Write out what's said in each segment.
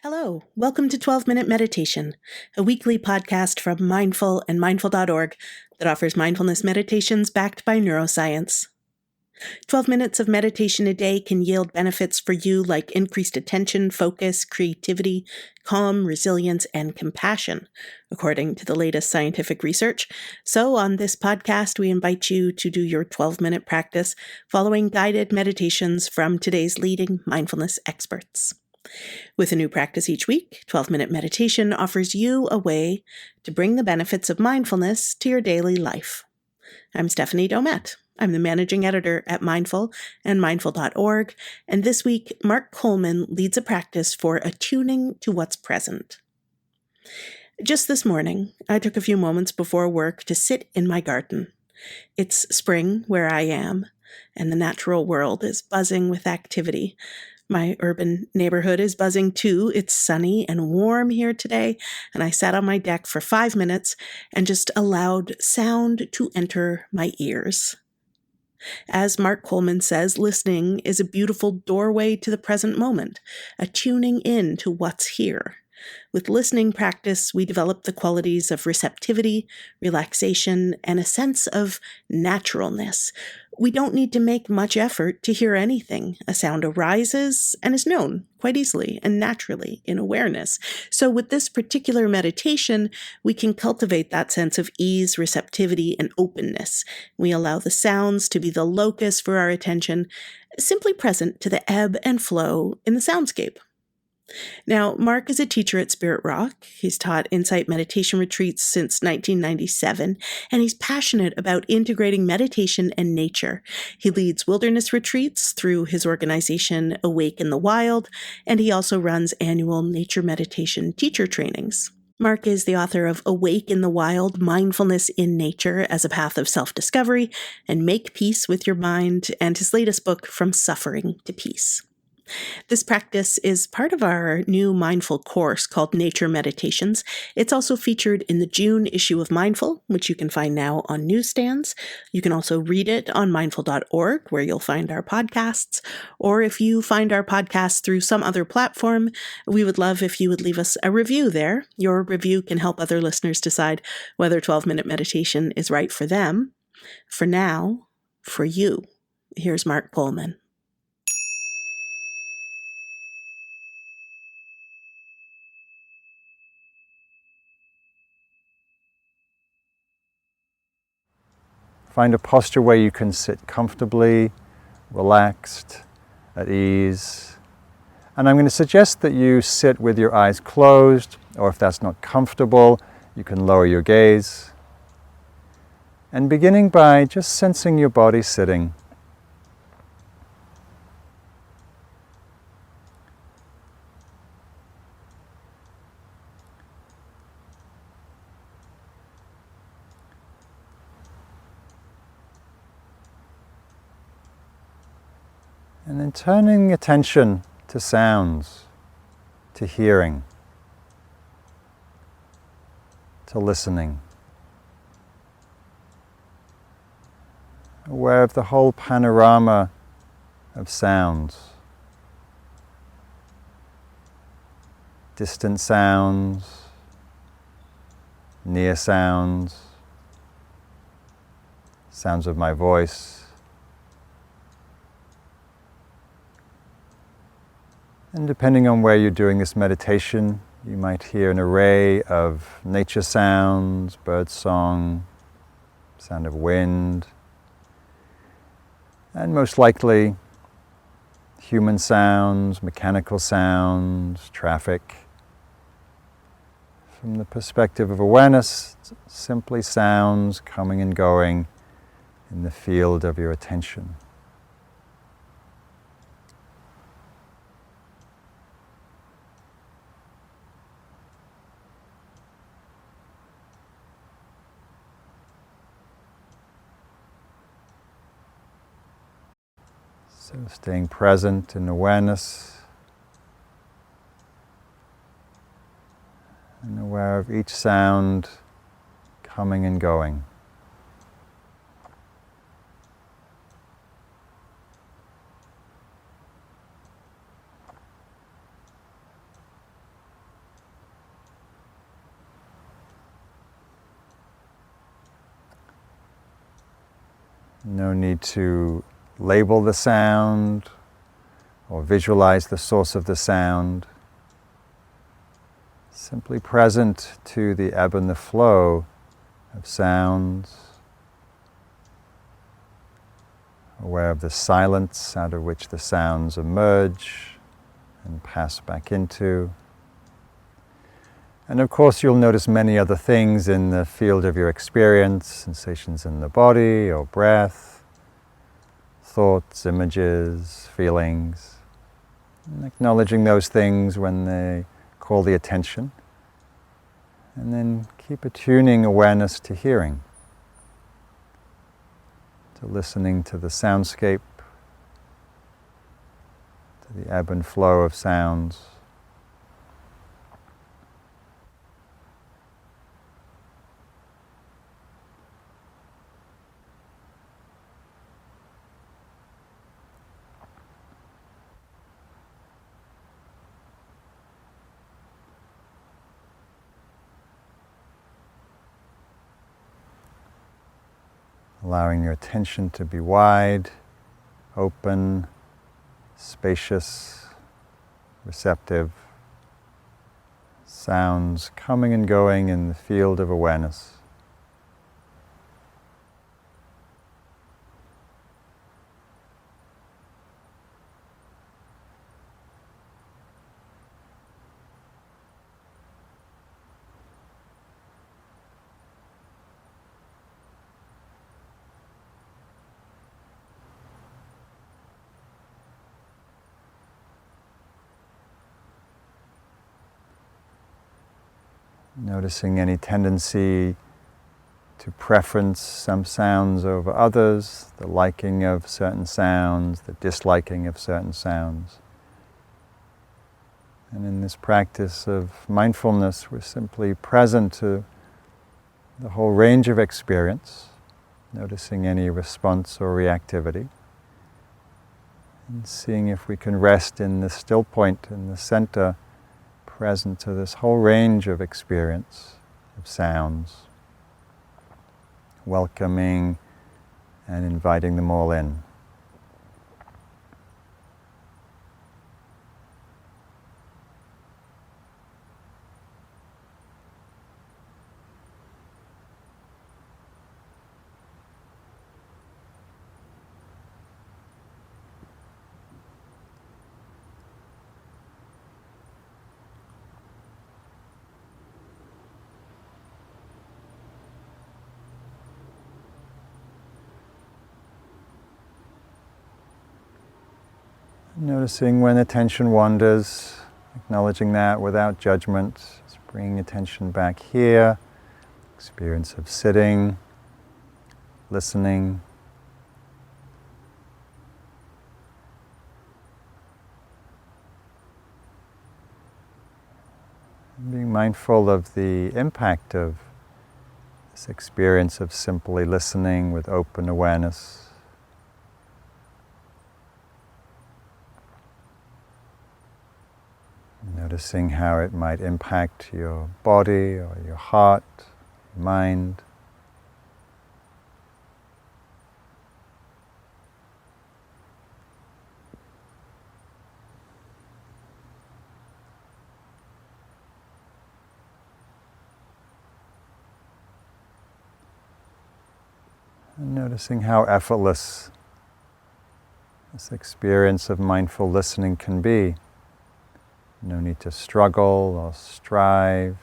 Hello, welcome to 12-Minute Meditation, a weekly podcast from Mindful and Mindful.org that offers mindfulness meditations backed by neuroscience. 12 minutes of meditation a day can yield benefits for you like increased attention, focus, creativity, calm, resilience, and compassion, according to the latest scientific research. So on this podcast, we invite you to do your 12-minute practice following guided meditations from today's leading mindfulness experts. With a new practice each week, 12-Minute Meditation offers you a way to bring the benefits of mindfulness to your daily life. I'm Stephanie Domet. I'm the managing editor at Mindful and Mindful.org, and this week, Mark Coleman leads a practice for attuning to what's present. Just this morning, I took a few moments before work to sit in my garden. It's spring where I am, and the natural world is buzzing with activity. My urban neighborhood is buzzing too. It's sunny and warm here today, and I sat on my deck for 5 minutes and just allowed sound to enter my ears. As Mark Coleman says, listening is a beautiful doorway to the present moment, a tuning in to what's here. With listening practice, we develop the qualities of receptivity, relaxation, and a sense of naturalness. We don't need to make much effort to hear anything. A sound arises and is known quite easily and naturally in awareness. So with this particular meditation, we can cultivate that sense of ease, receptivity, and openness. We allow the sounds to be the locus for our attention, simply present to the ebb and flow in the soundscape. Now, Mark is a teacher at Spirit Rock. He's taught insight meditation retreats since 1997, and he's passionate about integrating meditation and nature. He leads wilderness retreats through his organization Awake in the Wild, and he also runs annual nature meditation teacher trainings. Mark is the author of Awake in the Wild, Mindfulness in Nature as a Path of Self-Discovery, and Make Peace with Your Mind, and his latest book, From Suffering to Peace. This practice is part of our new mindful course called Nature Meditations. It's also featured in the June issue of Mindful, which you can find now on newsstands. You can also read it on mindful.org, where you'll find our podcasts. Or if you find our podcasts through some other platform, we would love if you would leave us a review there. Your review can help other listeners decide whether 12-minute meditation is right for them. For now, for you, here's Mark Coleman. Find a posture where you can sit comfortably, relaxed, at ease. And I'm going to suggest that you sit with your eyes closed, or if that's not comfortable, you can lower your gaze. And beginning by just sensing your body sitting. And then turning attention to sounds, to hearing, to listening. Aware of the whole panorama of sounds. Distant sounds, near sounds, sounds of my voice. And depending on where you're doing this meditation, you might hear an array of nature sounds, bird song, sound of wind, and most likely human sounds, mechanical sounds, traffic. From the perspective of awareness, simply sounds coming and going in the field of your attention. So staying present in awareness and aware of each sound coming. coming and going. No need to label the sound or visualize the source of the sound. Simply present to the ebb and the flow of sounds, aware of the silence out of which the sounds emerge and pass back into. And of course you'll notice many other things in the field of your experience, sensations in the body or breath, thoughts, images, feelings, and acknowledging those things when they call the attention, and then keep attuning awareness to hearing, to listening to the soundscape, to the ebb and flow of sounds. Allowing your attention to be wide, open, spacious, receptive, sounds coming and going in the field of awareness. Noticing any tendency to preference some sounds over others, the liking of certain sounds, the disliking of certain sounds. And in this practice of mindfulness, we're simply present to the whole range of experience, noticing any response or reactivity, and seeing if we can rest in the still point in the center, present to this whole range of experience, of sounds, welcoming and inviting them all in. Noticing when attention wanders, acknowledging that without judgment, just bringing attention back here, experience of sitting, listening. Being mindful of the impact of this experience of simply listening with open awareness. Noticing how it might impact your body or your heart, your mind. And noticing how effortless this experience of mindful listening can be. No need to struggle or strive.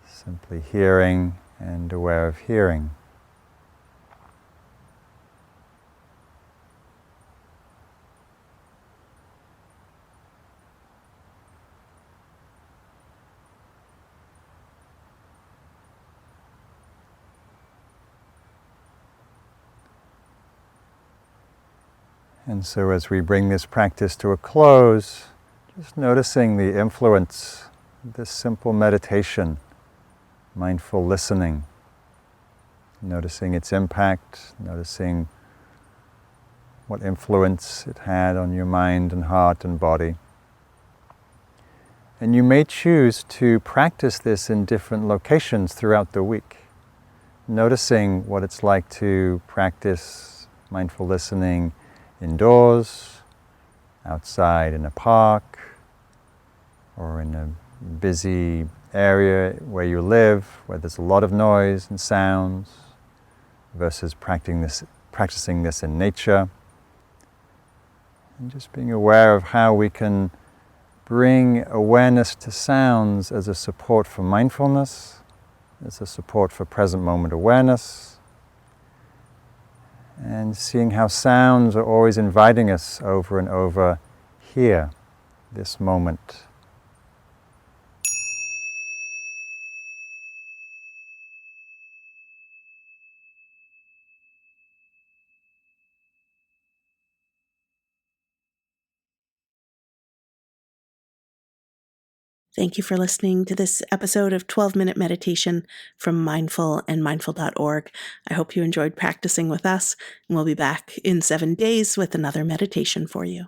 Simply hearing and aware of hearing. And so as we bring this practice to a close, just noticing the influence of this simple meditation, mindful listening, noticing its impact, noticing what influence it had on your mind and heart and body. And you may choose to practice this in different locations throughout the week, noticing what it's like to practice mindful listening indoors, outside in a park, or in a busy area where you live, where there's a lot of noise and sounds, versus practicing this in nature. And just being aware of how we can bring awareness to sounds as a support for mindfulness, as a support for present moment awareness, and seeing how sounds are always inviting us over and over here, this moment. Thank you for listening to this episode of 12-Minute Meditation from Mindful and Mindful.org. I hope you enjoyed practicing with us, and we'll be back in 7 days with another meditation for you.